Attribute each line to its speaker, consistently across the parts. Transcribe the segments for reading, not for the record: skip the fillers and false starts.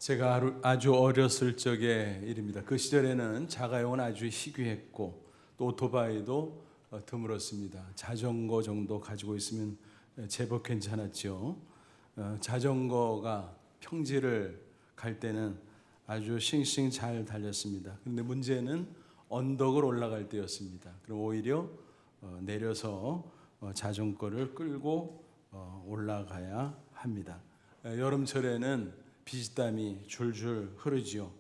Speaker 1: 제가 아주 어렸을 적의 일입니다. 그 시절에는 자가용은 아주 희귀했고 또 오토바이도 드물었습니다. 자전거 정도 가지고 있으면 제법 괜찮았죠. 자전거가 평지를 갈 때는 아주 싱싱 잘 달렸습니다. 그런데 문제는 언덕을 올라갈 때였습니다. 그럼 오히려 내려서 자전거를 끌고 올라가야 합니다. 여름철에는 비지땀이 줄줄 흐르지요.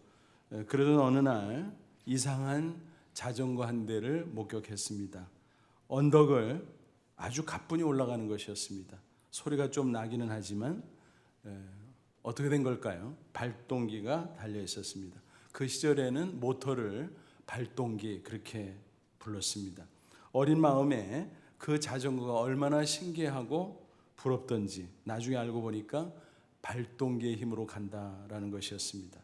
Speaker 1: 그러던 어느 날 이상한 자전거 한 대를 목격했습니다. 언덕을 아주 가뿐히 올라가는 것이었습니다. 소리가 좀 나기는 하지만 어떻게 된 걸까요? 발동기가 달려 있었습니다. 그 시절에는 모터를 발동기 그렇게 불렀습니다. 어린 마음에 그 자전거가 얼마나 신기하고 부럽던지 나중에 알고 보니까 발동기의 힘으로 간다라는 것이었습니다.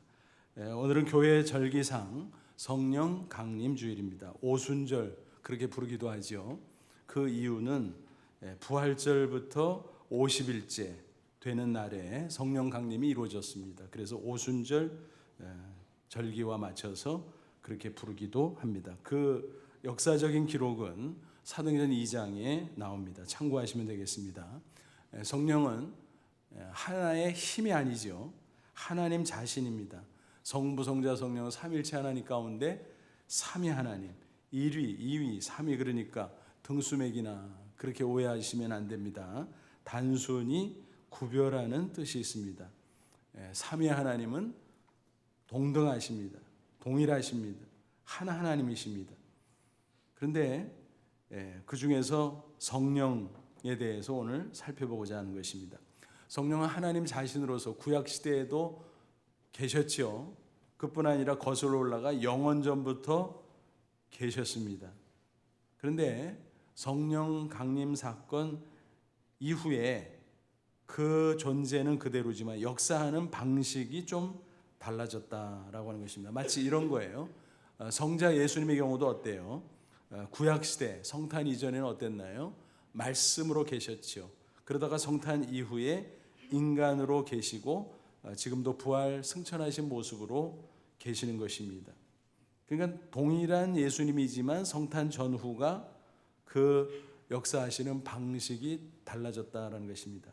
Speaker 1: 오늘은 교회 절기상 성령 강림 주일입니다. 오순절 그렇게 부르기도 하죠. 그 이유는 부활절부터 50일째 되는 날에 성령 강림이 이루어졌습니다. 그래서 오순절 절기와 맞춰서 그렇게 부르기도 합니다. 그 역사적인 기록은 사도행전 2장에 나옵니다. 참고하시면 되겠습니다. 성령은 하나의 힘이 아니죠. 하나님 자신입니다. 성부, 성자, 성령은 삼일체 하나님 가운데 삼위 하나님, 1위, 2위, 3위 그러니까 등수맥이나 그렇게 오해하시면 안 됩니다. 단순히 구별하는 뜻이 있습니다. 삼위 하나님은 동등하십니다. 동일하십니다. 하나님이십니다. 그런데 그 중에서 성령에 대해서 오늘 살펴보고자 하는 것입니다. 성령은 하나님 자신으로서 구약시대에도 계셨죠. 그뿐 아니라 거슬러 올라가 영원전부터 계셨습니다. 그런데 성령 강림 사건 이후에 그 존재는 그대로지만 역사하는 방식이 좀 달라졌다라고 하는 것입니다. 마치 이런 거예요. 성자 예수님의 경우도 어때요? 구약시대 성탄 이전에는 어땠나요? 말씀으로 계셨죠. 그러다가 성탄 이후에 인간으로 계시고 지금도 부활 승천하신 모습으로 계시는 것입니다. 그러니까 동일한 예수님이지만 성탄 전후가 그 역사하시는 방식이 달라졌다는 것입니다.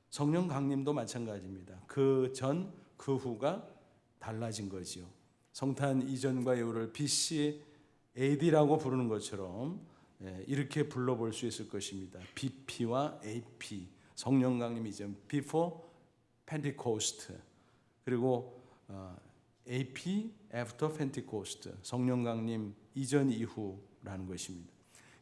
Speaker 1: 성령 강림도 마찬가지입니다. 그 전, 그 후가 달라진 거지요. 성탄 이전과 이후를 BC AD라고 부르는 것처럼 이렇게 불러볼 수 있을 것입니다. BP와 AP, 성령 강림 이전, Before Pentecost, 그리고 AP, After Pentecost, 성령 강림 이전 이후라는 것입니다.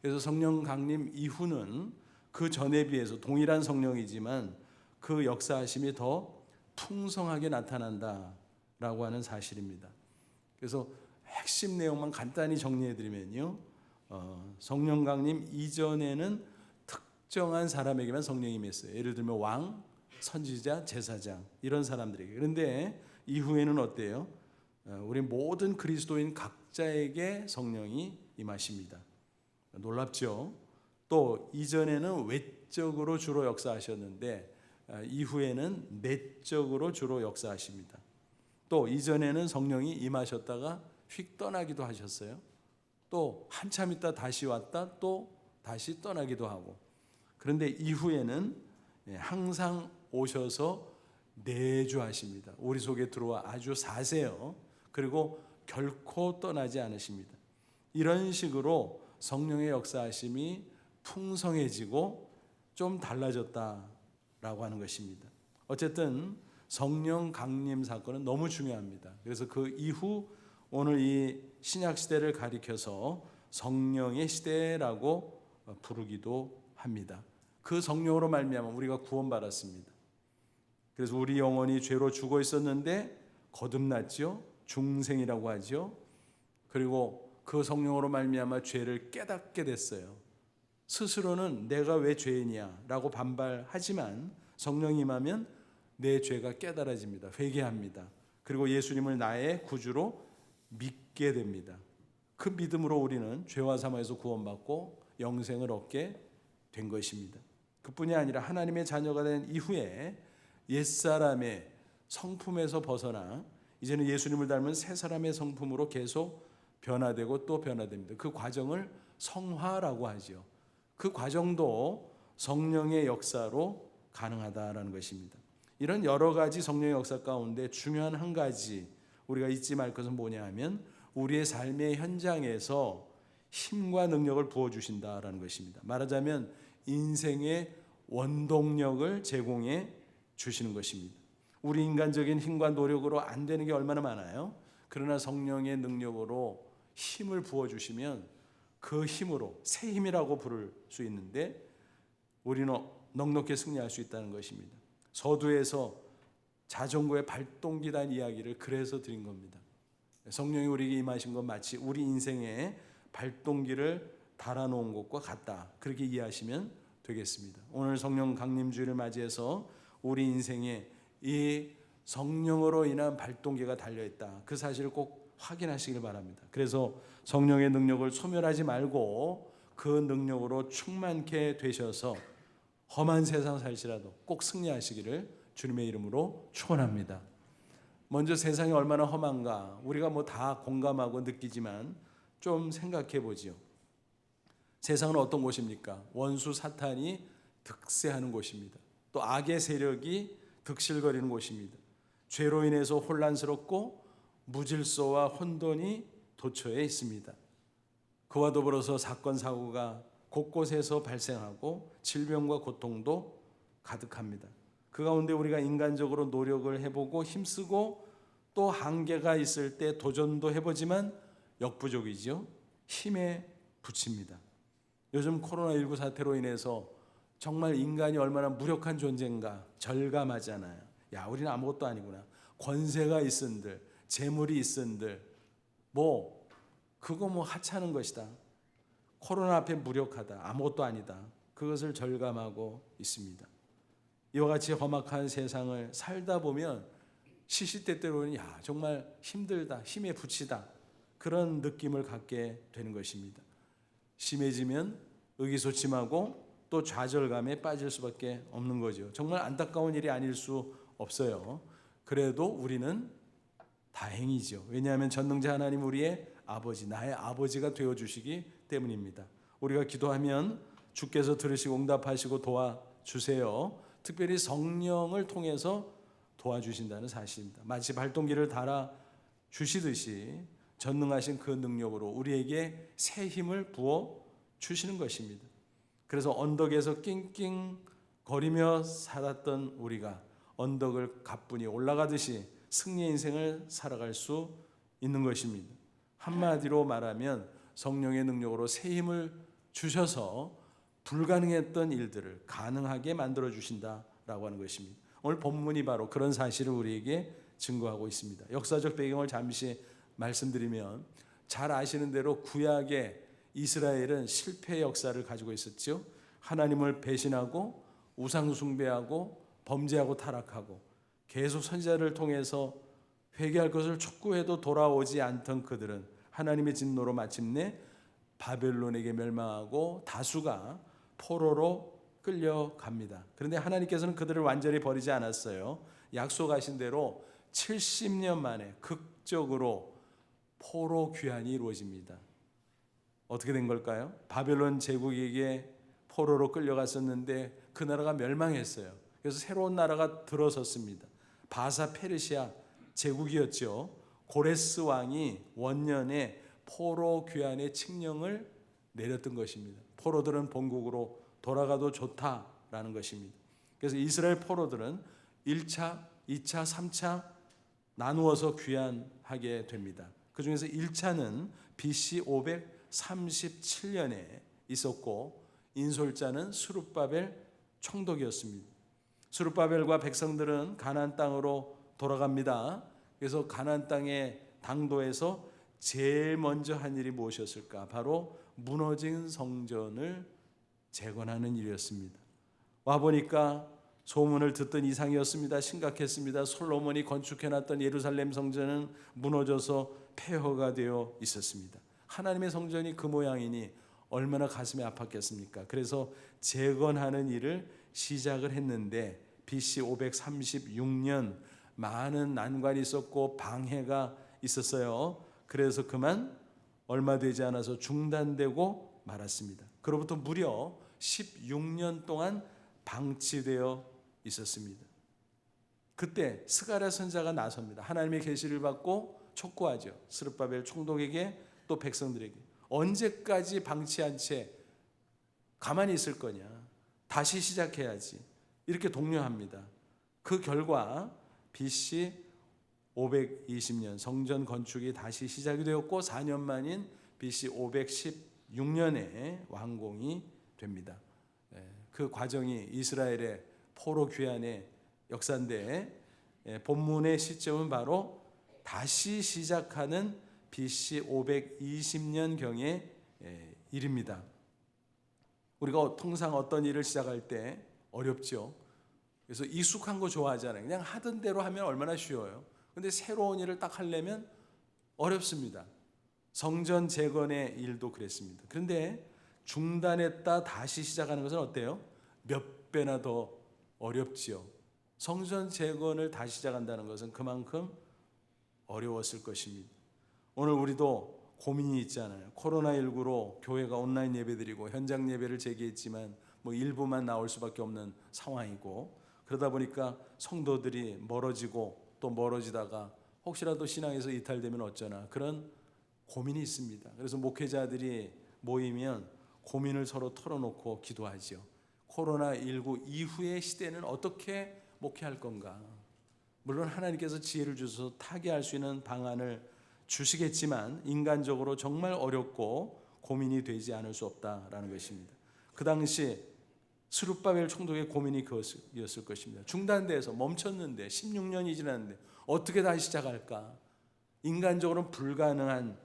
Speaker 1: 그래서 성령 강림 이후는 그 전에 비해서 동일한 성령이지만 그 역사하심이 더 풍성하게 나타난다라고 하는 사실입니다. 그래서 핵심 내용만 간단히 정리해드리면요. 성령 강림 이전에는 특정한 사람에게만 성령이 임했어요. 예를 들면 왕, 선지자, 제사장 이런 사람들에게. 그런데 이후에는 어때요? 우리 모든 그리스도인 각자에게 성령이 임하십니다. 놀랍죠? 또 이전에는 외적으로 주로 역사하셨는데 이후에는 내적으로 주로 역사하십니다. 또 이전에는 성령이 임하셨다가 휙 떠나기도 하셨어요. 또 한참 있다 다시 왔다 또 다시 떠나기도 하고. 그런데 이후에는 항상 오셔서 내주하십니다. 우리 속에 들어와 아주 사세요. 그리고 결코 떠나지 않으십니다. 이런 식으로 성령의 역사하심이 풍성해지고 좀 달라졌다라고 하는 것입니다. 어쨌든 성령 강림 사건은 너무 중요합니다. 그래서 그 이후 오늘 이 신약 시대를 가리켜서 성령의 시대라고 부르기도 합니다. 그 성령으로 말미암아 우리가 구원받았습니다. 그래서 우리 영혼이 죄로 죽어 있었는데 거듭났죠. 중생이라고 하죠. 그리고 그 성령으로 말미암아 죄를 깨닫게 됐어요. 스스로는 내가 왜 죄인이야라고 반발하지만 성령이 임하면 내 죄가 깨달아집니다. 회개합니다. 그리고 예수님을 나의 구주로 믿게 됩니다. 그 믿음으로 우리는 죄와 사망에서 구원받고 영생을 얻게 된 것입니다. 그뿐이 아니라 하나님의 자녀가 된 이후에 옛사람의 성품에서 벗어나 이제는 예수님을 닮은 새 사람의 성품으로 계속 변화되고 또 변화됩니다. 그 과정을 성화라고 하죠. 그 과정도 성령의 역사로 가능하다라는 것입니다. 이런 여러 가지 성령의 역사 가운데 중요한 한 가지 우리가 잊지 말 것은 뭐냐 하면 우리의 삶의 현장에서 힘과 능력을 부어주신다라는 것입니다. 말하자면 인생의 원동력을 제공해 주시는 것입니다. 우리 인간적인 힘과 노력으로 안 되는 게 얼마나 많아요. 그러나 성령의 능력으로 힘을 부어주시면 그 힘으로 새 힘이라고 부를 수 있는데 우리는 넉넉히 승리할 수 있다는 것입니다. 서두에서 자전거의 발동기란 이야기를 그래서 드린 겁니다. 성령이 우리에게 임하신 건 마치 우리 인생의 발동기를 달아놓은 것과 같다. 그렇게 이해하시면 되겠습니다. 오늘 성령 강림주일을 맞이해서 우리 인생에 이 성령으로 인한 발동기가 달려있다. 그 사실을 꼭 확인하시길 바랍니다. 그래서 성령의 능력을 소멸하지 말고 그 능력으로 충만케 되셔서 험한 세상 살지라도 꼭 승리하시기를 주님의 이름으로 축원합니다. 먼저 세상이 얼마나 험한가 우리가 뭐 다 공감하고 느끼지만 좀 생각해 보지요. 세상은 어떤 곳입니까? 원수 사탄이 득세하는 곳입니다. 또 악의 세력이 득실거리는 곳입니다. 죄로 인해서 혼란스럽고 무질서와 혼돈이 도처에 있습니다. 그와 더불어서 사건 사고가 곳곳에서 발생하고 질병과 고통도 가득합니다. 그 가운데 우리가 인간적으로 노력을 해보고 힘쓰고 또 한계가 있을 때 도전도 해보지만 역부족이죠. 힘에 부칩니다. 요즘 코로나19 사태로 인해서 정말 인간이 얼마나 무력한 존재인가 절감하잖아요. 야, 우리는 아무것도 아니구나. 권세가 있은들, 재물이 있은들, 그거 하찮은 것이다. 코로나 앞에 무력하다. 아무것도 아니다. 그것을 절감하고 있습니다. 이와 같이 험악한 세상을 살다 보면 시시때때로는 정말 힘들다, 힘에 부치다 그런 느낌을 갖게 되는 것입니다. 심해지면 의기소침하고 또 좌절감에 빠질 수밖에 없는 거죠. 정말 안타까운 일이 아닐 수 없어요. 그래도 우리는 다행이죠. 왜냐하면 전능자 하나님 우리의 아버지, 나의 아버지가 되어주시기 때문입니다. 우리가 기도하면 주께서 들으시고 응답하시고 도와주세요. 특별히 성령을 통해서 도와주신다는 사실입니다. 마치 발동기를 달아 주시듯이 전능하신 그 능력으로 우리에게 새 힘을 부어 주시는 것입니다. 그래서 언덕에서 낑낑거리며 살았던 우리가 언덕을 가뿐히 올라가듯이 승리의 인생을 살아갈 수 있는 것입니다. 한마디로 말하면 성령의 능력으로 새 힘을 주셔서 불가능했던 일들을 가능하게 만들어 주신다라고 하는 것입니다. 오늘 본문이 바로 그런 사실을 우리에게 증거하고 있습니다. 역사적 배경을 잠시 말씀드리면 잘 아시는 대로 구약의 이스라엘은 실패의 역사를 가지고 있었죠. 하나님을 배신하고 우상 숭배하고 범죄하고 타락하고 계속 선지자를 통해서 회개할 것을 촉구해도 돌아오지 않던 그들은 하나님의 진노로 마침내 바벨론에게 멸망하고 다수가 포로로 끌려갑니다. 그런데 하나님께서는 그들을 완전히 버리지 않았어요. 약속하신 대로 70년 만에 극적으로 포로 귀환이 이루어집니다. 어떻게 된 걸까요? 바벨론 제국에게 포로로 끌려갔었는데 그 나라가 멸망했어요. 그래서 새로운 나라가 들어섰습니다. 바사 페르시아 제국이었죠. 고레스 왕이 원년에 포로 귀환의 칙령을 내렸던 것입니다. 포로들은 본국으로 돌아가도 좋다라는 것입니다. 그래서 이스라엘 포로들은 1차, 2차, 3차 나누어서 귀환하게 됩니다. 그 중에서 1차는 BC 537년에 있었고 인솔자는 스룹바벨 총독이었습니다. 스룹바벨과 백성들은 가나안 땅으로 돌아갑니다. 그래서 가나안 땅의 당도에서 제일 먼저 한 일이 무엇이었을까? 바로 무너진 성전을 재건하는 일이었습니다. 와보니까 소문을 듣던 이상이었습니다. 심각했습니다. 솔로몬이 건축해놨던 예루살렘 성전은 무너져서 폐허가 되어 있었습니다. 하나님의 성전이 그 모양이니 얼마나 가슴이 아팠겠습니까? 그래서 재건하는 일을 시작을 했는데 BC 536년 많은 난관이 있었고 방해가 있었어요. 그래서 그만 얼마 되지 않아서 중단되고 말았습니다. 그로부터 무려 16년 동안 방치되어 있었습니다. 그때 스가랴 선지자가 나섭니다. 하나님의 계시를 받고 촉구하죠. 스룹바벨 총독에게 또 백성들에게 언제까지 방치한 채 가만히 있을 거냐, 다시 시작해야지, 이렇게 독려합니다. 그 결과 BC 520년 성전 건축이 다시 시작이 되었고 4년 만인 BC 516년에 완공이 됩니다. 그 과정이 이스라엘의 포로 귀환의 역사인데 본문의 시점은 바로 다시 시작하는 BC 520년경의 일입니다. 우리가 통상 어떤 일을 시작할 때 어렵죠. 그래서 익숙한 거 좋아하잖아요. 그냥 하던 대로 하면 얼마나 쉬워요. 근데 새로운 일을 딱 하려면 어렵습니다. 성전 재건의 일도 그랬습니다. 그런데 중단했다 다시 시작하는 것은 어때요? 몇 배나 더 어렵지요. 성전 재건을 다시 시작한다는 것은 그만큼 어려웠을 것입니다. 오늘 우리도 고민이 있잖아요. 코로나19로 교회가 온라인 예배드리고 현장 예배를 재개했지만 일부만 나올 수밖에 없는 상황이고, 그러다 보니까 성도들이 멀어지고 또 멀어지다가 혹시라도 신앙에서 이탈되면 어쩌나 그런 고민이 있습니다. 그래서 목회자들이 모이면 고민을 서로 털어놓고 기도하죠. 코로나19 이후의 시대는 어떻게 목회할 건가? 물론 하나님께서 지혜를 주셔서 타개할 수 있는 방안을 주시겠지만 인간적으로 정말 어렵고 고민이 되지 않을 수 없다라는 것입니다. 그 당시 스룹바벨 총독의 고민이 그것이었을 것입니다. 중단돼서 멈췄는데 16년이 지났는데 어떻게 다시 시작할까? 인간적으로는 불가능한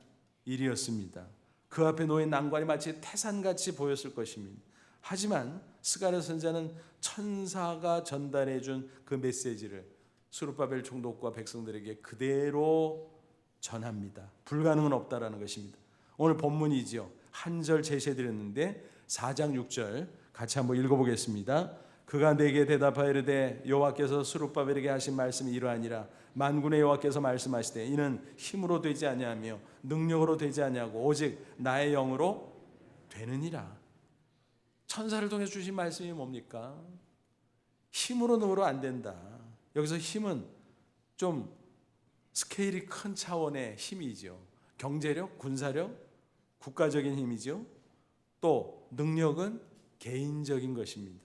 Speaker 1: 일이었습니다. 그 앞에 놓인 난관이 마치 태산같이 보였을 것입니다. 하지만 스가랴 선지자는 천사가 전달해 준 그 메시지를 스룹바벨 총독과 백성들에게 그대로 전합니다. 불가능은 없다라는 것입니다. 오늘 본문이지요. 한 절 제시해 드렸는데 4장 6절 같이 한번 읽어보겠습니다. 그가 내게 대답하여 이르되 여호와께서 스룹바벨에게 하신 말씀이 이러하니라. 만군의 여호와께서 말씀하시되 이는 힘으로 되지 아니하며 능력으로 되지 아니하고 오직 나의 영으로 되느니라. 천사를 통해 주신 말씀이 뭡니까? 힘으로 능으로 안 된다. 여기서 힘은 좀 스케일이 큰 차원의 힘이죠. 경제력, 군사력, 국가적인 힘이죠. 또 능력은 개인적인 것입니다.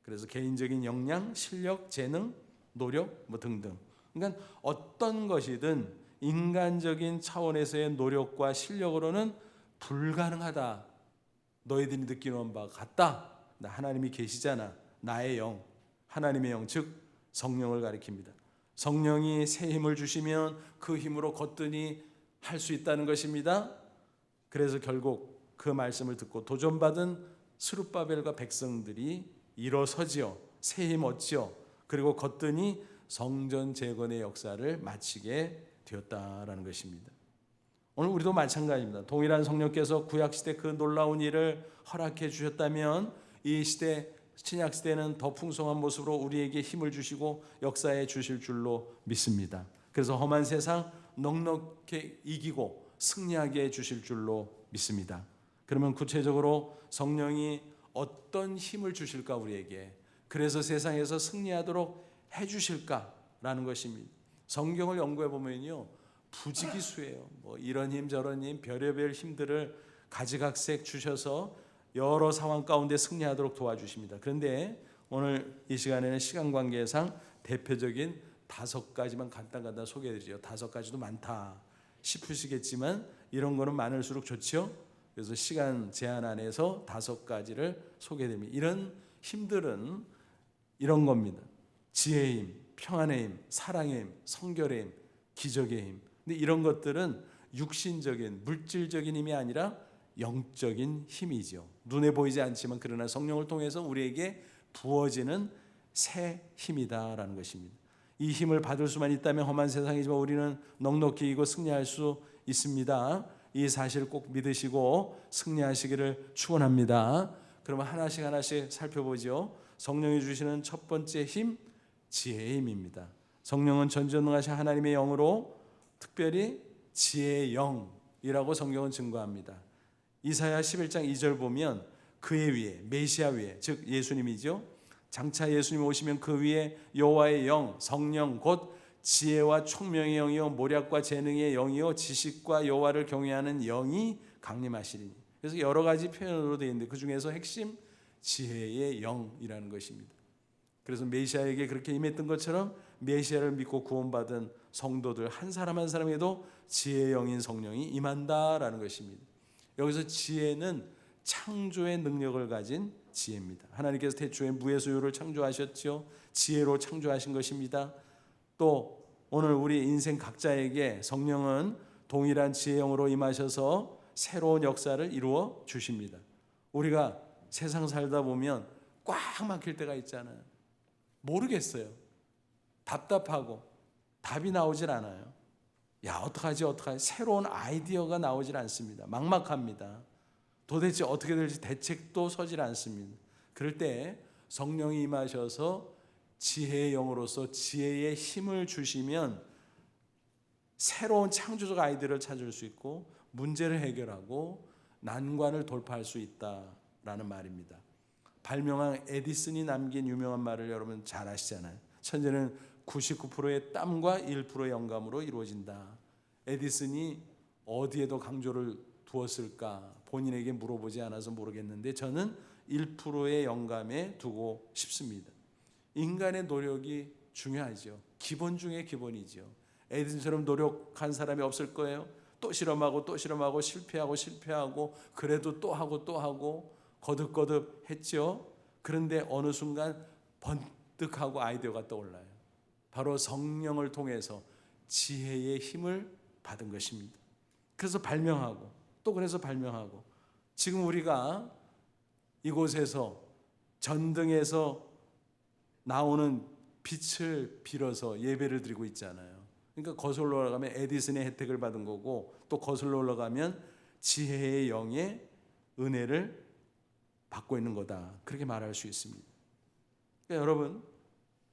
Speaker 1: 그래서 개인적인 역량, 실력, 재능, 노력 등등. 그러니까 어떤 것이든 인간적인 차원에서의 노력과 실력으로는 불가능하다. 너희들이 느끼는 바가 같다. 하나님이 계시잖아. 나의 영, 하나님의 영, 즉 성령을 가리킵니다. 성령이 새 힘을 주시면 그 힘으로 거뜬히 할 수 있다는 것입니다. 그래서 결국 그 말씀을 듣고 도전받은 스룹바벨과 백성들이 일어서지요. 새 힘 얻지요. 그리고 거뜬히 성전 재건의 역사를 마치게 되었다라는 것입니다. 오늘 우리도 마찬가지입니다. 동일한 성령께서 구약시대 그 놀라운 일을 허락해 주셨다면 이 시대 신약시대는 더 풍성한 모습으로 우리에게 힘을 주시고 역사해 주실 줄로 믿습니다. 그래서 험한 세상 넉넉히 이기고 승리하게 해 주실 줄로 믿습니다. 그러면 구체적으로 성령이 어떤 힘을 주실까 우리에게, 그래서 세상에서 승리하도록 해 주실까라는 것입니다. 성경을 연구해 보면요, 부지기수예요. 이런 힘 저런 힘 별의별 힘들을 가지각색 주셔서 여러 상황 가운데 승리하도록 도와주십니다. 그런데 오늘 이 시간에는 시간 관계상 대표적인 5가지만 간단히 소개해드리죠. 5가지도 많다 싶으시겠지만 이런 거는 많을수록 좋죠. 그래서 시간 제한 안에서 5가지를 소개해드립니다. 이런 힘들은 이런 겁니다. 지혜의 힘, 평안의 힘, 사랑의 힘, 성결의 힘, 기적의 힘. 근데 이런 것들은 육신적인 물질적인 힘이 아니라 영적인 힘이죠. 눈에 보이지 않지만 그러나 성령을 통해서 우리에게 부어지는 새 힘이다라는 것입니다. 이 힘을 받을 수만 있다면 험한 세상이지만 우리는 넉넉히 이기고 승리할 수 있습니다. 이 사실을 꼭 믿으시고 승리하시기를 축원합니다. 그러면 하나씩 하나씩 살펴보죠. 성령이 주시는 첫 번째 힘, 지혜의 힘입니다. 성령은 전지전능하신 하나님의 영으로 특별히 지혜의 영이라고 성경은 증거합니다. 이사야 11장 2절 보면 그의 위에, 메시아 위에, 즉 예수님이죠. 장차 예수님 오시면 그 위에 여호와의 영, 성령 곧 지혜와 총명의 영이요 모략과 재능의 영이요 지식과 여호와를 경외하는 영이 강림하시리니. 그래서 여러 가지 표현으로 되어 있는데 그 중에서 핵심 지혜의 영이라는 것입니다. 그래서 메시아에게 그렇게 임했던 것처럼 메시아를 믿고 구원받은 성도들 한 사람 한 사람에도 지혜의 영인 성령이 임한다라는 것입니다. 여기서 지혜는 창조의 능력을 가진 지혜입니다. 하나님께서 태초에 무에서 유를 창조하셨죠. 지혜로 창조하신 것입니다. 또 오늘 우리 인생 각자에게 성령은 동일한 지혜의 영으로 임하셔서 새로운 역사를 이루어 주십니다. 우리가 세상 살다 보면 꽉 막힐 때가 있잖아요. 모르겠어요. 답답하고 답이 나오질 않아요. 야, 어떡하지? 새로운 아이디어가 나오질 않습니다. 막막합니다. 도대체 어떻게 될지 대책도 서질 않습니다. 그럴 때 성령이 임하셔서 지혜의 영으로서 지혜의 힘을 주시면 새로운 창조적 아이디어를 찾을 수 있고 문제를 해결하고 난관을 돌파할 수 있다라는 말입니다. 발명왕 에디슨이 남긴 유명한 말을 여러분 잘 아시잖아요. 천재는 99%의 땀과 1%의 영감으로 이루어진다. 에디슨이 어디에도 강조를 두었을까 본인에게 물어보지 않아서 모르겠는데 저는 1%의 영감에 두고 싶습니다. 인간의 노력이 중요하죠. 기본 중에 기본이죠. 에디슨처럼 노력한 사람이 없을 거예요. 또 실험하고 실패하고 그래도 또 하고 거듭 했죠. 그런데 어느 순간 번뜩하고 아이디어가 떠올라요. 바로 성령을 통해서 지혜의 힘을 받은 것입니다. 그래서 발명하고 지금 우리가 이곳에서 전등에서 나오는 빛을 빌어서 예배를 드리고 있잖아요. 그러니까 거슬러 올라가면 에디슨의 혜택을 받은 거고 또 거슬러 올라가면 지혜의 영의 은혜를 받고 있는 거다. 그렇게 말할 수 있습니다. 그러니까 여러분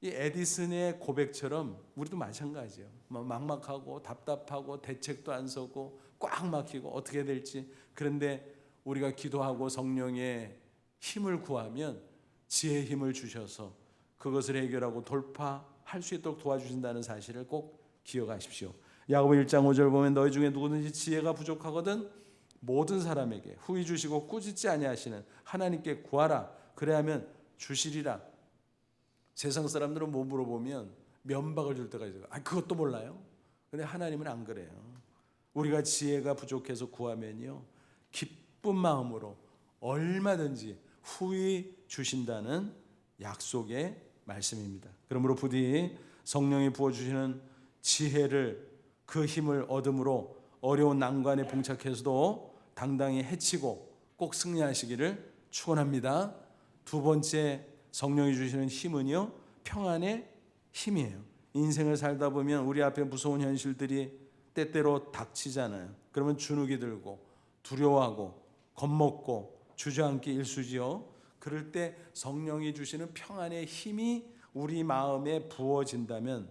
Speaker 1: 이 에디슨의 고백처럼 우리도 마찬가지예요. 막막하고 답답하고 대책도 안 서고 꽉 막히고 어떻게 될지. 그런데 우리가 기도하고 성령의 힘을 구하면 지혜의 힘을 주셔서 그것을 해결하고 돌파할 수 있도록 도와주신다는 사실을 꼭 기억하십시오. 야고보 1장 5절 보면 너희 중에 누구든지 지혜가 부족하거든 모든 사람에게 후히 주시고 꾸짖지 아니하시는 하나님께 구하라. 그래야면 주시리라. 세상 사람들은 뭐 물어보면 면박을 줄 때가 있어요. 그것도 몰라요. 근데 하나님은 안 그래요. 우리가 지혜가 부족해서 구하면요 기쁜 마음으로 얼마든지 후히 주신다는 약속의 말씀입니다. 그러므로 부디 성령이 부어주시는 지혜를 그 힘을 얻음으로 어려운 난관에 봉착해서도 당당히 해치고 꼭 승리하시기를 축원합니다. 두 번째 성령이 주시는 힘은요 평안의 힘이에요. 인생을 살다 보면 우리 앞에 무서운 현실들이 때때로 닥치잖아요. 그러면 주눅이 들고 두려워하고 겁먹고 주저앉기 일쑤지요. 그럴 때 성령이 주시는 평안의 힘이 우리 마음에 부어진다면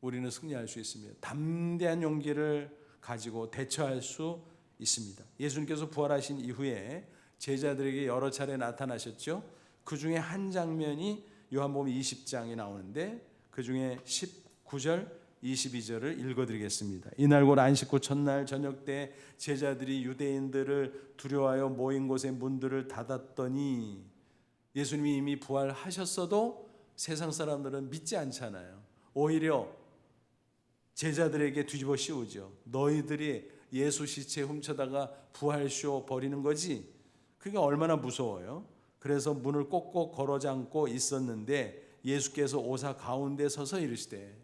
Speaker 1: 우리는 승리할 수 있습니다. 담대한 용기를 가지고 대처할 수 있습니다. 예수님께서 부활하신 이후에 제자들에게 여러 차례 나타나셨죠. 그 중에 한 장면이 요한복음 20장에 나오는데 그 중에 19절 22절을 읽어드리겠습니다. 이날 곧 안식 후 첫날 저녁 때 제자들이 유대인들을 두려워하여 모인 곳의 문들을 닫았더니 예수님이 이미 부활하셨어도 세상 사람들은 믿지 않잖아요. 오히려 제자들에게 뒤집어 씌우죠. 너희들이 예수 시체 훔쳐다가 부활쇼 벌이는 거지. 그게 얼마나 무서워요. 그래서 문을 꼭꼭 걸어 잠고 있었는데 예수께서 오사 가운데 서서 이르시되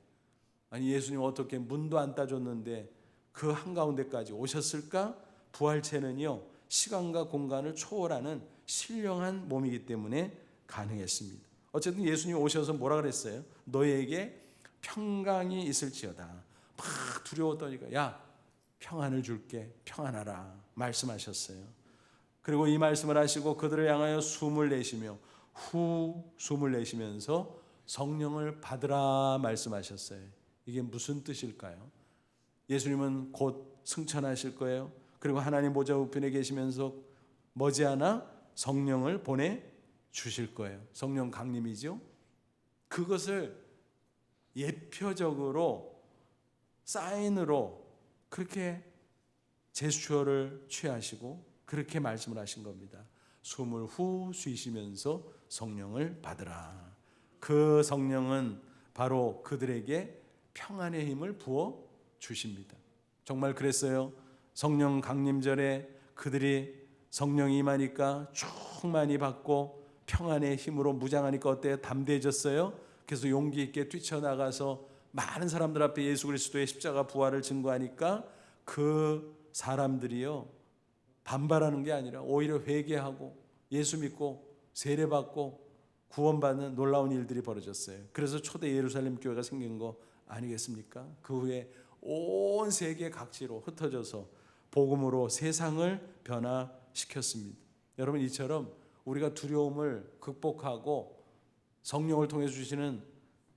Speaker 1: 아니 예수님 어떻게 문도 안 따줬는데 그 한가운데까지 오셨을까? 부활체는요 시간과 공간을 초월하는 신령한 몸이기 때문에 가능했습니다. 어쨌든 예수님 오셔서 뭐라 그랬어요? 너희에게 평강이 있을지어다. 막 두려웠더니까 야 평안을 줄게 평안하라 말씀하셨어요. 그리고 이 말씀을 하시고 그들을 향하여 숨을 내쉬며 후 숨을 내쉬면서 성령을 받으라 말씀하셨어요. 이게 무슨 뜻일까요? 예수님은 곧 승천하실 거예요. 그리고 하나님 보좌 우편에 계시면서 머지않아 성령을 보내주실 거예요. 성령 강림이죠. 그것을 예표적으로 사인으로 그렇게 제스처를 취하시고 그렇게 말씀을 하신 겁니다. 숨을 후 쉬시면서 성령을 받으라. 그 성령은 바로 그들에게 평안의 힘을 부어 주십니다. 정말 그랬어요. 성령 강림절에 그들이 성령이 임하니까 충만히 받고 평안의 힘으로 무장하니까 어때요? 담대해졌어요. 그래서 용기 있게 뛰쳐나가서 많은 사람들 앞에 예수 그리스도의 십자가 부활을 증거하니까 그 사람들이요, 반발하는 게 아니라 오히려 회개하고 예수 믿고 세례받고 구원받는 놀라운 일들이 벌어졌어요. 그래서 초대 예루살렘 교회가 생긴 거 아니겠습니까? 그 후에 온 세계 각지로 흩어져서 복음으로 세상을 변화시켰습니다. 여러분, 이처럼 우리가 두려움을 극복하고 성령을 통해 주시는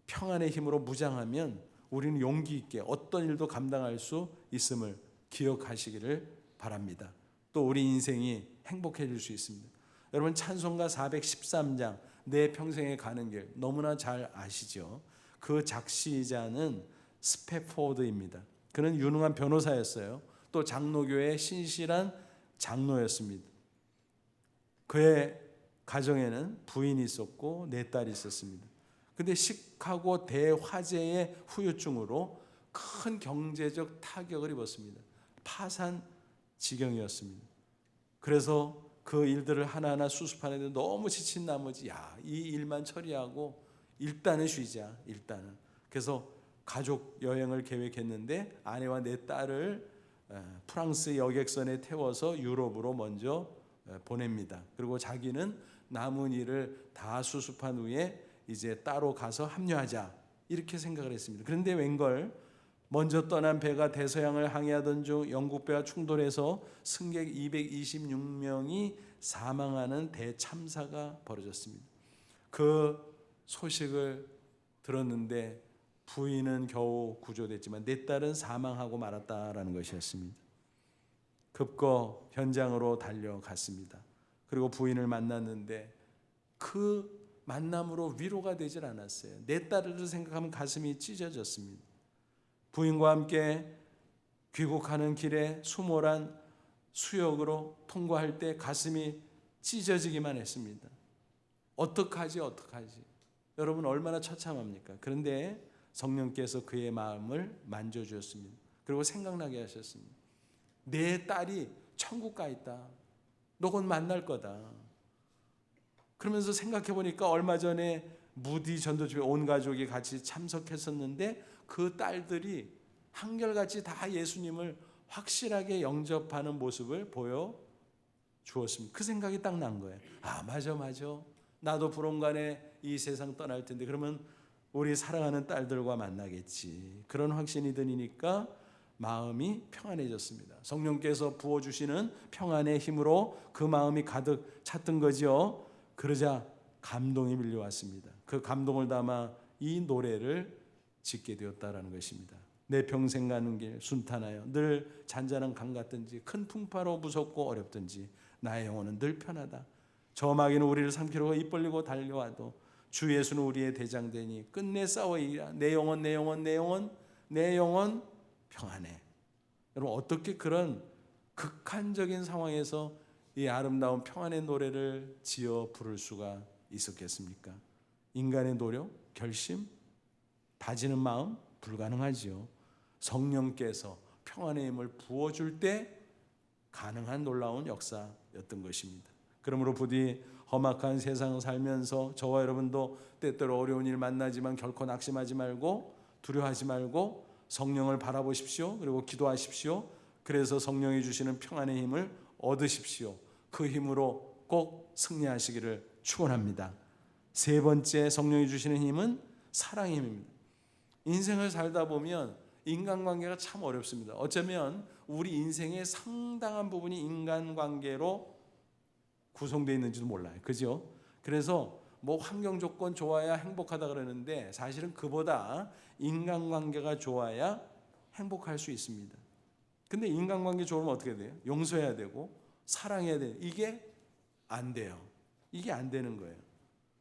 Speaker 1: 평안의 힘으로 무장하면 우리는 용기 있게 어떤 일도 감당할 수 있음을 기억하시기를 바랍니다. 또 우리 인생이 행복해질 수 있습니다. 여러분, 찬송가 413장 내 평생에 가는 길 너무나 잘 아시죠? 그 작시자는 스페포드입니다. 그는 유능한 변호사였어요. 또 장로교의 신실한 장로였습니다. 그의 가정에는 부인이 있었고 네 딸이 있었습니다. 근데 시카고 대화재의 후유증으로 큰 경제적 타격을 입었습니다. 파산 지경이었습니다. 그래서 그 일들을 하나하나 수습하는데 너무 지친 나머지 이 일만 처리하고 일단은 쉬자. 일단은. 그래서 가족 여행을 계획했는데 아내와 네 딸을 프랑스 여객선에 태워서 유럽으로 먼저 보냅니다. 그리고 자기는 남은 일을 다 수습한 후에 이제 따로 가서 합류하자 이렇게 생각을 했습니다. 그런데 웬걸 먼저 떠난 배가 대서양을 항해하던 중 영국 배와 충돌해서 승객 226명이 사망하는 대참사가 벌어졌습니다. 그 소식을 들었는데 부인은 겨우 구조됐지만 내 딸은 사망하고 말았다라는 것이었습니다. 급거 현장으로 달려갔습니다. 그리고 부인을 만났는데 그 만남으로 위로가 되질 않았어요. 내 딸을 생각하면 가슴이 찢어졌습니다. 부인과 함께 귀국하는 길에 수몰한 수역으로 통과할 때 가슴이 찢어지기만 했습니다. 어떡하지? 여러분 얼마나 처참합니까? 그런데 성령께서 그의 마음을 만져주었습니다. 그리고 생각나게 하셨습니다. 내 딸이 천국 가 있다. 너 곧 만날 거다. 그러면서 생각해 보니까 얼마 전에 무디 전도집에 온 가족이 같이 참석했었는데 그 딸들이 한결같이 다 예수님을 확실하게 영접하는 모습을 보여주었습니다. 그 생각이 딱 난 거예요. 맞아. 나도 불온간에 이 세상 떠날 텐데 그러면 우리 사랑하는 딸들과 만나겠지. 그런 확신이 드니까 마음이 평안해졌습니다. 성령께서 부어주시는 평안의 힘으로 그 마음이 가득 찼던 거죠. 그러자 감동이 밀려왔습니다. 그 감동을 담아 이 노래를 짓게 되었다라는 것입니다. 내 평생 가는 길 순탄하여 늘 잔잔한 강 같든지 큰 풍파로 무섭고 어렵든지 나의 영혼은 늘 편하다. 저 마귀는 우리를 삼키려고 입 벌리고 달려와도 주 예수는 우리의 대장되니 끝내 싸워이라. 내 영혼 평안해. 여러분 어떻게 그런 극한적인 상황에서 이 아름다운 평안의 노래를 지어 부를 수가 있었겠습니까? 인간의 노력, 결심, 다지는 마음 불가능하지요. 성령께서 평안의 힘을 부어줄 때 가능한 놀라운 역사였던 것입니다. 그러므로 부디 험악한 세상을 살면서 저와 여러분도 때때로 어려운 일 만나지만 결코 낙심하지 말고 두려워하지 말고 성령을 바라보십시오. 그리고 기도하십시오. 그래서 성령이 주시는 평안의 힘을 얻으십시오. 그 힘으로 꼭 승리하시기를 축원합니다. 세 번째 성령이 주시는 힘은 사랑의 힘입니다. 인생을 살다 보면 인간관계가 참 어렵습니다. 어쩌면 우리 인생의 상당한 부분이 인간관계로 구성되어 있는지도 몰라요. 그죠? 그래서 뭐 환경 조건 좋아야 행복하다 그러는데 사실은 그보다 인간관계가 좋아야 행복할 수 있습니다. 근데 인간관계 좋으면 어떻게 돼요? 용서해야 되고 사랑해야 돼요. 이게 안 돼요. 이게 안 되는 거예요.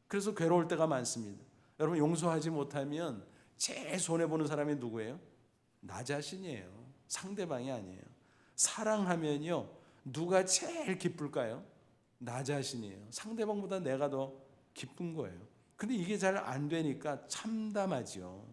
Speaker 1: 그래서 괴로울 때가 많습니다. 여러분, 용서하지 못하면 제일 손해보는 사람이 누구예요? 나 자신이에요. 상대방이 아니에요. 사랑하면요, 누가 제일 기쁠까요? 나 자신이에요. 상대방보다 내가 더 기쁜 거예요. 근데 이게 잘 안 되니까 참담하죠.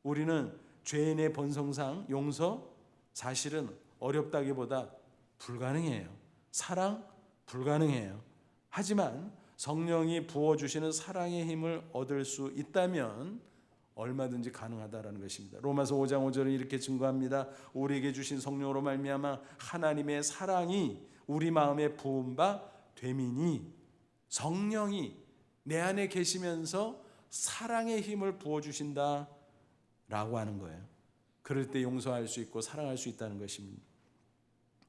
Speaker 1: 우리는 죄인의 본성상 용서 사실은 어렵다기보다 불가능해요. 사랑 불가능해요. 하지만 성령이 부어주시는 사랑의 힘을 얻을 수 있다면 얼마든지 가능하다라는 것입니다. 로마서 5장 5절은 이렇게 증거합니다. 우리에게 주신 성령으로 말미암아 하나님의 사랑이 우리 마음에 부은 바 되미니, 성령이 내 안에 계시면서 사랑의 힘을 부어주신다 라고 하는 거예요. 그럴 때 용서할 수 있고 사랑할 수 있다는 것입니다.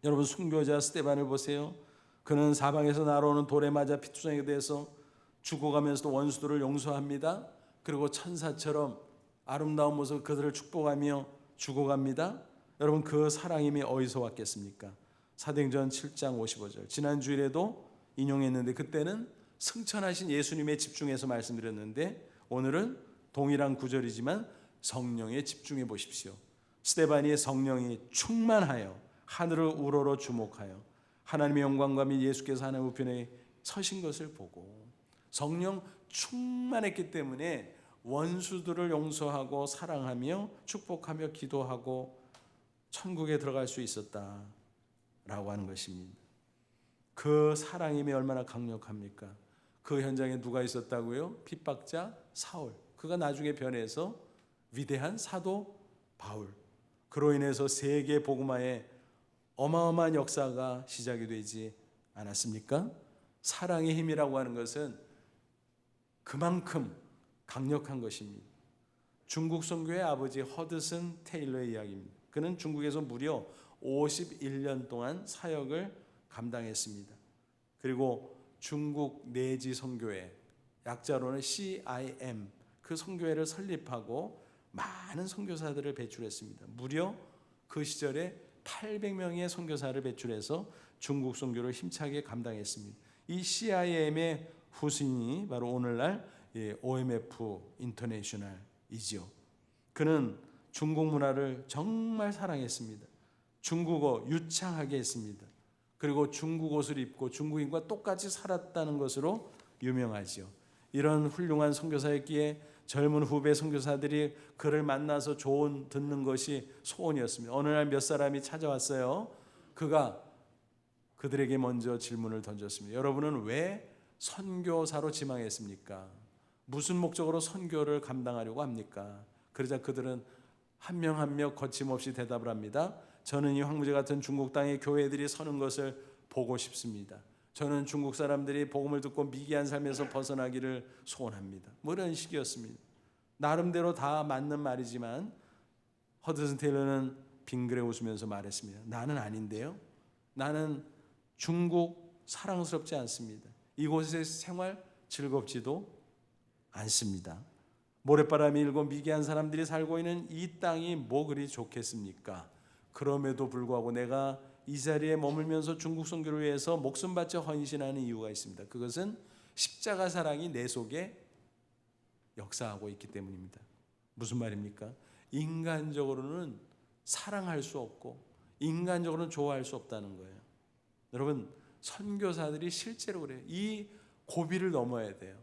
Speaker 1: 여러분, 순교자 스데반을 보세요. 그는 사방에서 날아오는 돌에 맞아 피투성이가 돼서 죽어가면서도 원수들을 용서합니다. 그리고 천사처럼 아름다운 모습 그들을 축복하며 죽어갑니다. 여러분, 그 사랑임이 어디서 왔겠습니까? 사도행전 7장 55절 지난 주일에도 인용했는데 그때는 승천하신 예수님에 집중해서 말씀드렸는데 오늘은 동일한 구절이지만 성령에 집중해 보십시오. 스데반이 성령이 충만하여 하늘을 우러러 주목하여 하나님의 영광과 및 예수께서 하나님 우편에 서신 것을 보고 성령 충만했기 때문에 원수들을 용서하고 사랑하며 축복하며 기도하고 천국에 들어갈 수 있었다라고 하는 것입니다. 그 사랑임이 얼마나 강력합니까? 그 현장에 누가 있었다고요? 핍박자 사울. 그가 나중에 변해서 위대한 사도 바울. 그로 인해서 세계 복음화의 어마어마한 역사가 시작이 되지 않았습니까? 사랑의 힘이라고 하는 것은 그만큼 강력한 것입니다. 중국 선교의 아버지 허드슨 테일러의 이야기입니다. 그는 중국에서 무려 51년 동안 사역을 감당했습니다. 그리고 중국 내지 선교회, 약자로는 CIM, 그 선교회를 설립하고 많은 선교사들을 배출했습니다. 무려 그 시절에 800명의 선교사를 배출해서 중국 선교를 힘차게 감당했습니다. 이 CIM의 후신이 바로 오늘날 OMF 인터내셔널이지요. 그는 중국 문화를 정말 사랑했습니다. 중국어 유창하게 했습니다. 그리고 중국 옷을 입고 중국인과 똑같이 살았다는 것으로 유명하지요. 이런 훌륭한 선교사였기에 젊은 후배 선교사들이 그를 만나서 조언 듣는 것이 소원이었습니다. 어느 날 몇 사람이 찾아왔어요. 그가 그들에게 먼저 질문을 던졌습니다. 여러분은 왜 선교사로 지망했습니까? 무슨 목적으로 선교를 감당하려고 합니까? 그러자 그들은 한 명 한 명 거침없이 대답을 합니다. 저는 이 황무지 같은 중국 땅의 교회들이 서는 것을 보고 싶습니다. 저는 중국 사람들이 복음을 듣고 미개한 삶에서 벗어나기를 소원합니다. 뭐 이런 식이었습니다. 나름대로 다 맞는 말이지만 허드슨 테일러는 빙그레 웃으면서 말했습니다. 나는 아닌데요. 나는 중국 사랑스럽지 않습니다. 이곳의 생활 즐겁지도 않습니다. 모래바람이 일고 미개한 사람들이 살고 있는 이 땅이 뭐 그리 좋겠습니까? 그럼에도 불구하고 내가 이 자리에 머물면서 중국 선교를 위해서 목숨 바쳐 헌신하는 이유가 있습니다. 그것은 십자가 사랑이 내 속에 역사하고 있기 때문입니다. 무슨 말입니까? 인간적으로는 사랑할 수 없고 인간적으로는 좋아할 수 없다는 거예요. 여러분, 선교사들이 실제로 그래요. 이 고비를 넘어야 돼요.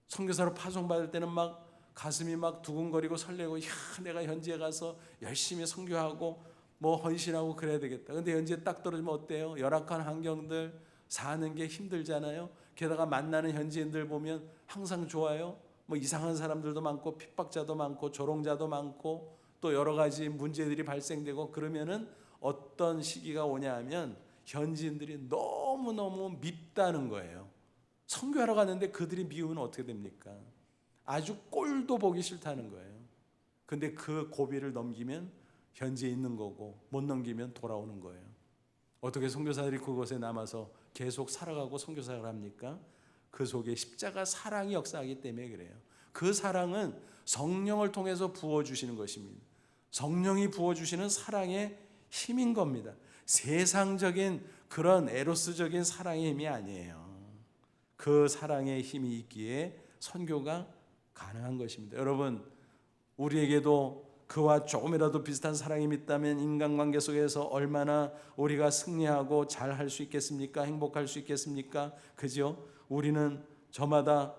Speaker 1: 선교사로 파송받을 때는 막 가슴이 막 두근거리고 설레고, 야, 내가 현지에 가서 열심히 선교하고 뭐 헌신하고 그래야 되겠다. 근데 현지에 딱 떨어지면 어때요? 열악한 환경들, 사는 게 힘들잖아요. 게다가 만나는 현지인들 보면 항상 좋아요. 뭐 이상한 사람들도 많고 핍박자도 많고 조롱자도 많고 또 여러 가지 문제들이 발생되고, 그러면은 어떤 시기가 오냐 하면 현지인들이 너무너무 밉다는 거예요. 선교하러 갔는데 그들이 미우면 어떻게 됩니까? 아주 꼴도 보기 싫다는 거예요. 근데 그 고비를 넘기면 현지에 있는 거고 못 넘기면 돌아오는 거예요. 어떻게 선교사들이 그곳에 남아서 계속 살아가고 선교사를 합니까? 그 속에 십자가 사랑이 역사하기 때문에 그래요. 그 사랑은 성령을 통해서 부어주시는 것입니다. 성령이 부어주시는 사랑의 힘인 겁니다. 세상적인 그런 에로스적인 사랑의 힘이 아니에요. 그 사랑의 힘이 있기에 선교가 가능한 것입니다. 여러분, 우리에게도 그와 조금이라도 비슷한 사랑이 있다면 인간관계 속에서 얼마나 우리가 승리하고 잘할 수 있겠습니까? 행복할 수 있겠습니까? 그죠? 우리는 저마다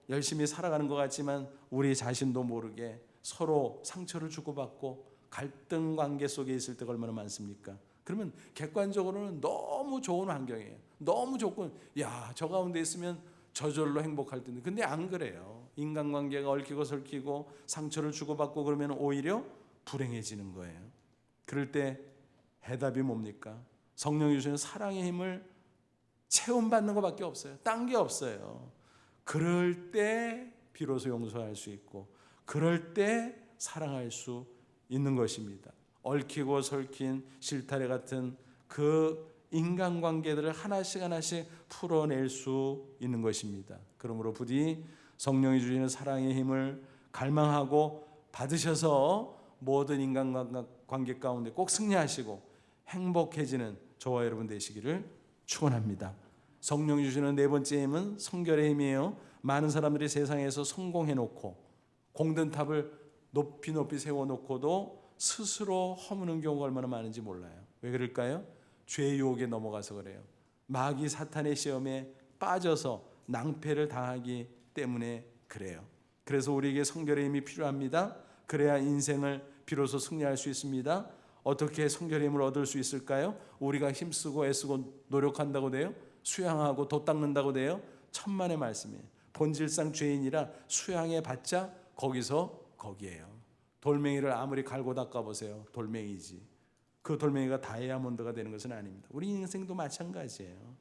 Speaker 1: 열심히 살아가는 것 같지만 우리 자신도 모르게 서로 상처를 주고받고 갈등 관계 속에 있을 때가 얼마나 많습니까? 그러면 객관적으로는 너무 좋은 환경이에요. 너무 좋고, 저 가운데 있으면 저절로 행복할 텐데. 근데 안 그래요. 인간관계가 얽히고 설키고 상처를 주고받고 그러면 오히려 불행해지는 거예요. 그럴 때 해답이 뭡니까? 성령이 주시는 사랑의 힘을 체험받는 것밖에 없어요. 딴 게 없어요. 그럴 때 비로소 용서할 수 있고, 그럴 때 사랑할 수 있는 것입니다. 얽히고 설킨 실타래 같은 그 인간관계들을 하나씩 풀어낼 수 있는 것입니다. 그러므로 부디 성령이 주시는 사랑의 힘을 갈망하고 받으셔서 모든 인간관계 가운데 꼭 승리하시고 행복해지는 저와 여러분 되시기를 축원합니다. 성령이 주시는 네 번째 힘은 성결의 힘이에요. 많은 사람들이 세상에서 성공해놓고 공든탑을 높이 세워놓고도 스스로 허무는 경우가 얼마나 많은지 몰라요. 왜 그럴까요? 죄의 유혹에 넘어가서 그래요. 마귀 사탄의 시험에 빠져서 낭패를 당하기 때문에 그래요. 그래서 우리에게 성결의 힘이 필요합니다. 그래야 인생을 비로소 승리할 수 있습니다. 어떻게 성결의 힘을 얻을 수 있을까요? 우리가 힘쓰고 애쓰고 노력한다고 돼요? 수양하고 돛 닦는다고 돼요? 천만의 말씀이에요. 본질상 죄인이라 수양해 봤자 거기에요. 돌멩이를 아무리 갈고 닦아보세요. 돌멩이지. 그 돌멩이가 다이아몬드가 되는 것은 아닙니다. 우리 인생도 마찬가지예요.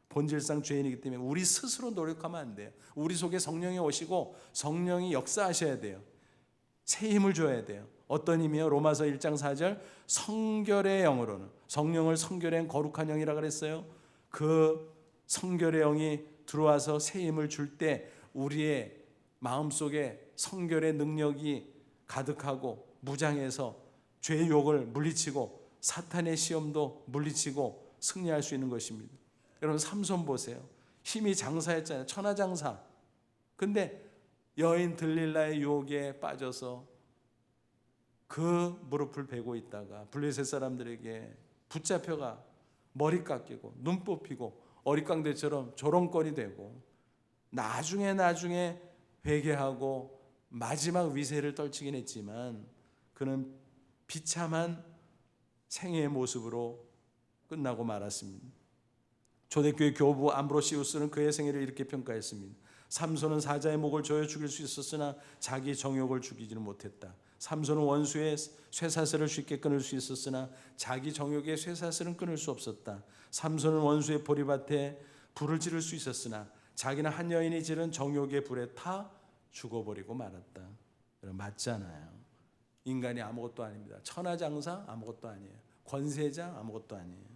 Speaker 1: 본질상 죄인이기 때문에 우리 스스로 노력하면 안 돼요. 우리 속에 성령이 오시고 성령이 역사하셔야 돼요. 새 힘을 줘야 돼요. 어떤 힘이요? 로마서 1장 4절 성결의 영으로는, 성령을 성결의 영, 거룩한 영이라고 그랬어요. 그 성결의 영이 들어와서 새 힘을 줄 때 우리의 마음속에 성결의 능력이 가득하고 무장해서 죄의 욕을 물리치고 사탄의 시험도 물리치고 승리할 수 있는 것입니다. 여러분, 삼손 보세요. 힘이 장사였잖아요. 천하장사. 근데 여인 들릴라의 유혹에 빠져서 그 무릎을 베고 있다가 블레셋 사람들에게 붙잡혀가 머리 깎이고 눈 뽑히고 어릿광대처럼 조롱거리 되고 나중에 회개하고 마지막 위세를 떨치긴 했지만 그는 비참한 생애의 모습으로 끝나고 말았습니다. 초대교회 교부 암브로시우스는 그의 생애를 이렇게 평가했습니다. 삼손은 사자의 목을 조여 죽일 수 있었으나 자기 정욕을 죽이지는 못했다. 삼손은 원수의 쇠사슬을 쉽게 끊을 수 있었으나 자기 정욕의 쇠사슬은 끊을 수 없었다. 삼손은 원수의 보리밭에 불을 지를 수 있었으나 자기는 한 여인이 지른 정욕의 불에 타 죽어버리고 말았다. 맞잖아요. 인간이 아무것도 아닙니다. 천하장사 아무것도 아니에요. 권세자 아무것도 아니에요.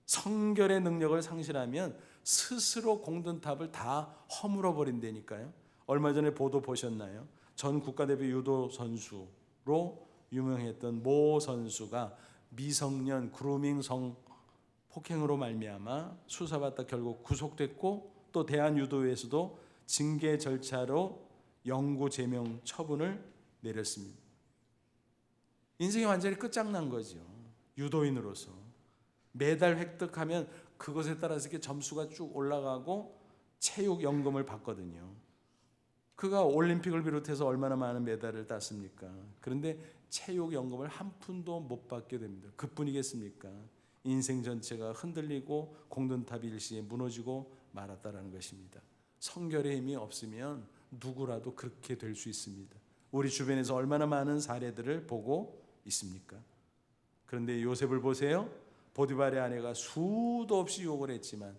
Speaker 1: 성결의 능력을 상실하면 스스로 공든탑을 다 허물어 버린다니까요. 얼마 전에 보도 보셨나요? 전 국가대표 유도 선수로 유명했던 모 선수가 미성년 그루밍 성폭행으로 말미암아 수사받다 결국 구속됐고 또 대한유도회에서도 징계 절차로 영구 제명 처분을 내렸습니다. 인생이 완전히 끝장난 거죠. 유도인으로서 메달 획득하면 그것에 따라서 이렇게 점수가 쭉 올라가고 체육연금을 받거든요. 그가 올림픽을 비롯해서 얼마나 많은 메달을 땄습니까? 그런데 체육연금을 한 푼도 못 받게 됩니다. 그뿐이겠습니까? 인생 전체가 흔들리고 공든탑이 일시에 무너지고 말았다라는 것입니다. 성결의 힘이 없으면 누구라도 그렇게 될 수 있습니다. 우리 주변에서 얼마나 많은 사례들을 보고 있습니까? 그런데 요셉을 보세요. 보디발의 아내가 수도 없이 유혹을 했지만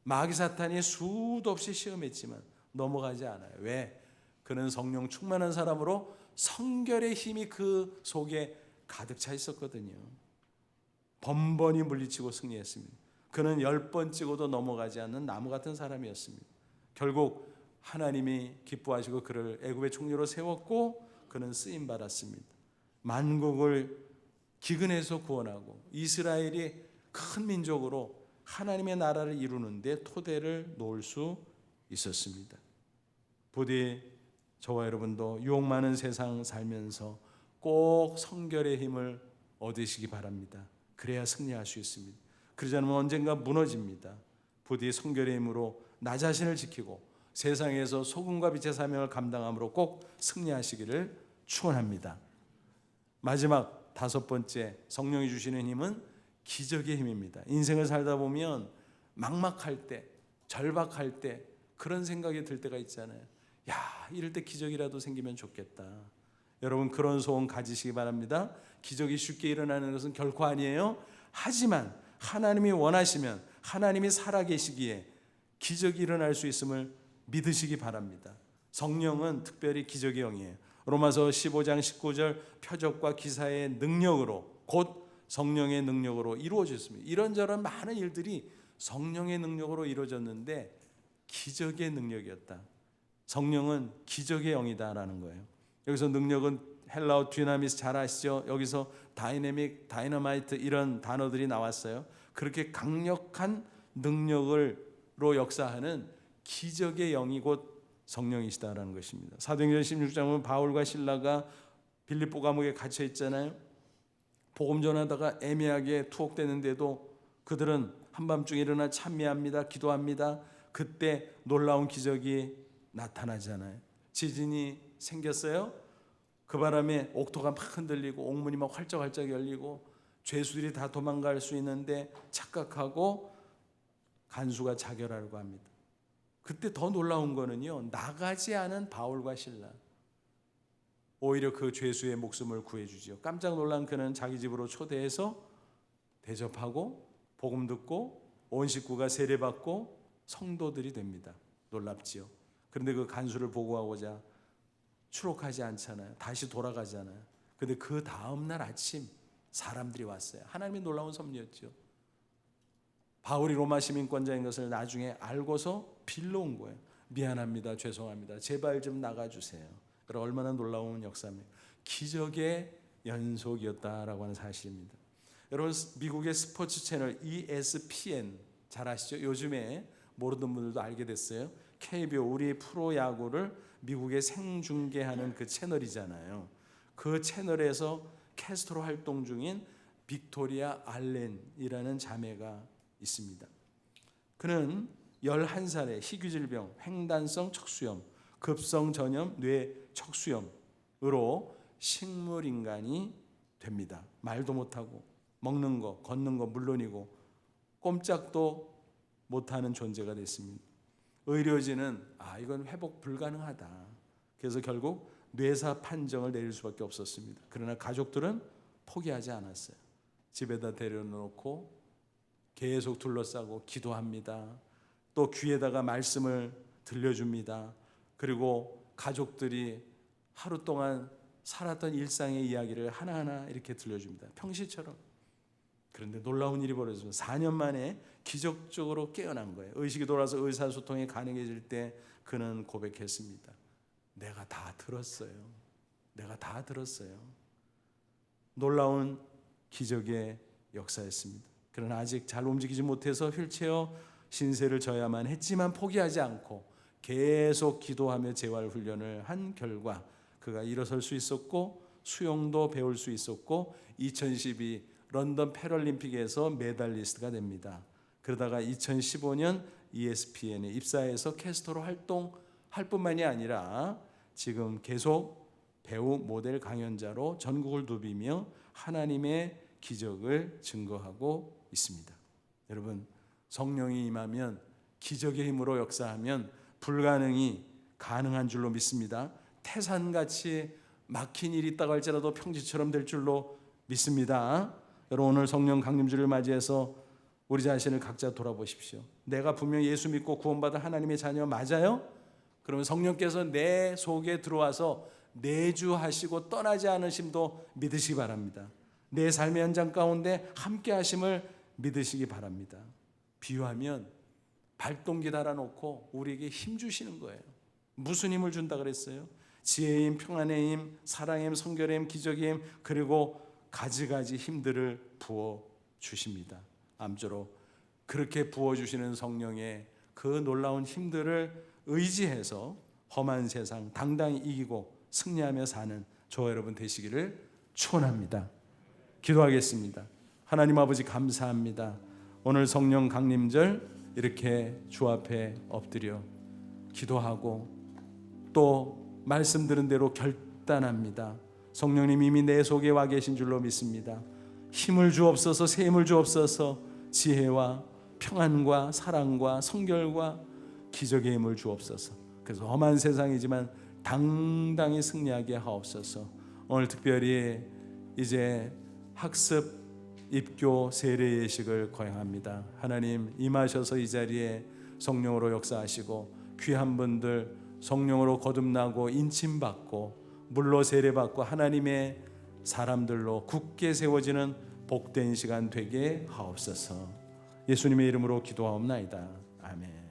Speaker 1: 마귀 사탄이 수도 없이 시험했지만 넘어가지 않아요. 왜? 그는 성령 충만한 사람으로 성결의 힘이 그 속에 가득 차 있었거든요. 번번이 물리치고 승리했습니다. 그는 10번 찍어도 넘어가지 않는 나무 같은 사람이었습니다. 결국 하나님이 기뻐하시고 그를 애굽의 총리로 세웠고 그는 쓰임 받았습니다. 만국을 기근에서 구원하고 이스라엘이 큰 민족으로 하나님의 나라를 이루는데 토대를 놓을 수 있었습니다. 부디 저와 여러분도 유혹 많은 세상 살면서 꼭 성결의 힘을 얻으시기 바랍니다. 그래야 승리할 수 있습니다. 그러지 않으면 언젠가 무너집니다. 부디 성결의 힘으로 나 자신을 지키고 세상에서 소금과 빛의 사명을 감당함으로 꼭 승리하시기를 축원합니다. 마지막 5번째, 성령이 주시는 힘은 기적의 힘입니다. 인생을 살다 보면 막막할 때, 절박할 때 그런 생각이 들 때가 있잖아요. 야, 이럴 때 기적이라도 생기면 좋겠다. 여러분, 그런 소원 가지시기 바랍니다. 기적이 쉽게 일어나는 것은 결코 아니에요. 하지만 하나님이 원하시면, 하나님이 살아계시기에 기적이 일어날 수 있음을 믿으시기 바랍니다. 성령은 특별히 기적의 영이에요. 로마서 15장 19절 표적과 기사의 능력으로, 곧 성령의 능력으로 이루어졌습니다. 이런저런 많은 일들이 성령의 능력으로 이루어졌는데 기적의 능력이었다. 성령은 기적의 영이다라는 거예요. 여기서 능력은 헬라어 듀나미스 잘 아시죠? 여기서 다이내믹, 다이너마이트 이런 단어들이 나왔어요. 그렇게 강력한 능력으로 역사하는 기적의 영이 곧 성령이시다라는 것입니다. 사도행전 16장 보면 바울과 실라가 빌립보 감옥에 갇혀 있잖아요. 복음 전하다가 애매하게 투옥되는데도 그들은 한밤중에 일어나 찬미합니다. 기도합니다. 그때 놀라운 기적이 나타나잖아요. 지진이 생겼어요. 그 바람에 옥토가 막 흔들리고 옥문이 막 활짝활짝 열리고 죄수들이 다 도망갈 수 있는데 착각하고 간수가 자결하려고 합니다. 그때 더 놀라운 거는요, 나가지 않은 바울과 실라, 오히려 그 죄수의 목숨을 구해주지요. 깜짝 놀란 그는 자기 집으로 초대해서 대접하고 복음 듣고 온 식구가 세례받고 성도들이 됩니다. 놀랍지요. 그런데 그 간수를 보고하고자 추록하지 않잖아요. 다시 돌아가잖아요. 그런데 그 다음날 아침 사람들이 왔어요. 하나님의 놀라운 섭리였죠. 바울이 로마 시민권자인 것을 나중에 알고서 빌러온 거예요. 미안합니다. 죄송합니다. 제발 좀 나가주세요. 얼마나 놀라운 역사입니까? 기적의 연속이었다라고 하는 사실입니다. 여러분, 미국의 스포츠 채널 ESPN 잘 아시죠? 요즘에 모르는 분들도 알게 됐어요. KBO, 우리 프로야구를 미국에 생중계하는 그 채널이잖아요. 그 채널에서 캐스터로 활동 중인 빅토리아 알렌이라는 자매가 있습니다. 그는 11살에 희귀질병, 횡단성 척수염, 급성 전염 뇌 척수염으로 식물인간이 됩니다. 말도 못하고 먹는 거, 걷는 거 물론이고 꼼짝도 못하는 존재가 됐습니다. 의료진은 이건 회복 불가능하다. 그래서 결국 뇌사 판정을 내릴 수밖에 없었습니다. 그러나 가족들은 포기하지 않았어요. 집에다 데려놓고 계속 둘러싸고 기도합니다. 또 귀에다가 말씀을 들려줍니다. 그리고 가족들이 하루 동안 살았던 일상의 이야기를 하나하나 이렇게 들려줍니다. 평시처럼. 그런데 놀라운 일이 벌어졌습니다. 4년 만에 기적적으로 깨어난 거예요. 의식이 돌아서 의사소통이 가능해질 때 그는 고백했습니다. 내가 다 들었어요. 내가 다 들었어요. 놀라운 기적의 역사였습니다. 그러나 아직 잘 움직이지 못해서 휠체어 신세를 져야만 했지만 포기하지 않고 계속 기도하며 재활 훈련을 한 결과 그가 일어설 수 있었고 수영도 배울 수 있었고 2012 런던 패럴림픽에서 메달리스트가 됩니다. 그러다가 2015년 ESPN에 입사해서 캐스터로 활동할 뿐만이 아니라 지금 계속 배우, 모델, 강연자로 전국을 누비며 하나님의 기적을 증거하고 있습니다. 여러분, 성령이 임하면 기적의 힘으로 역사하면 불가능이 가능한 줄로 믿습니다. 태산같이 막힌 일이 있다고 할지라도 평지처럼 될 줄로 믿습니다. 여러분, 오늘 성령 강림주를 맞이해서 우리 자신을 각자 돌아보십시오. 내가 분명 예수 믿고 구원받은 하나님의 자녀 맞아요? 그러면 성령께서 내 속에 들어와서 내주하시고 떠나지 않으심도 믿으시기 바랍니다. 내 삶의 현장 가운데 함께 하심을 믿으시기 바랍니다. 비유하면 발동기 달아놓고 우리에게 힘 주시는 거예요. 무슨 힘을 준다 그랬어요? 지혜의 힘, 평안의 힘, 사랑의 힘, 성결의 힘, 기적의 힘, 그리고 가지가지 힘들을 부어 주십니다. 암조로 그렇게 부어주시는 성령의 그 놀라운 힘들을 의지해서 험한 세상 당당히 이기고 승리하며 사는 저와 여러분 되시기를 축원합니다. 기도하겠습니다. 하나님 아버지 감사합니다. 오늘 성령 강림절 이렇게 주 앞에 엎드려 기도하고 또 말씀 들은 대로 결단합니다. 성령님 이미 내 속에 와 계신 줄로 믿습니다. 힘을 주옵소서, 새 힘을 주옵소서, 지혜와 평안과 사랑과 성결과 기적의 힘을 주옵소서. 그래서 험한 세상이지만 당당히 승리하게 하옵소서. 오늘 특별히 이제 학습, 입교, 세례 예식을 거행합니다. 하나님 임하셔서 이 자리에 성령으로 역사하시고 귀한 분들 성령으로 거듭나고 인침받고 물로 세례받고 하나님의 사람들로 굳게 세워지는 복된 시간 되게 하옵소서. 예수님의 이름으로 기도하옵나이다. 아멘.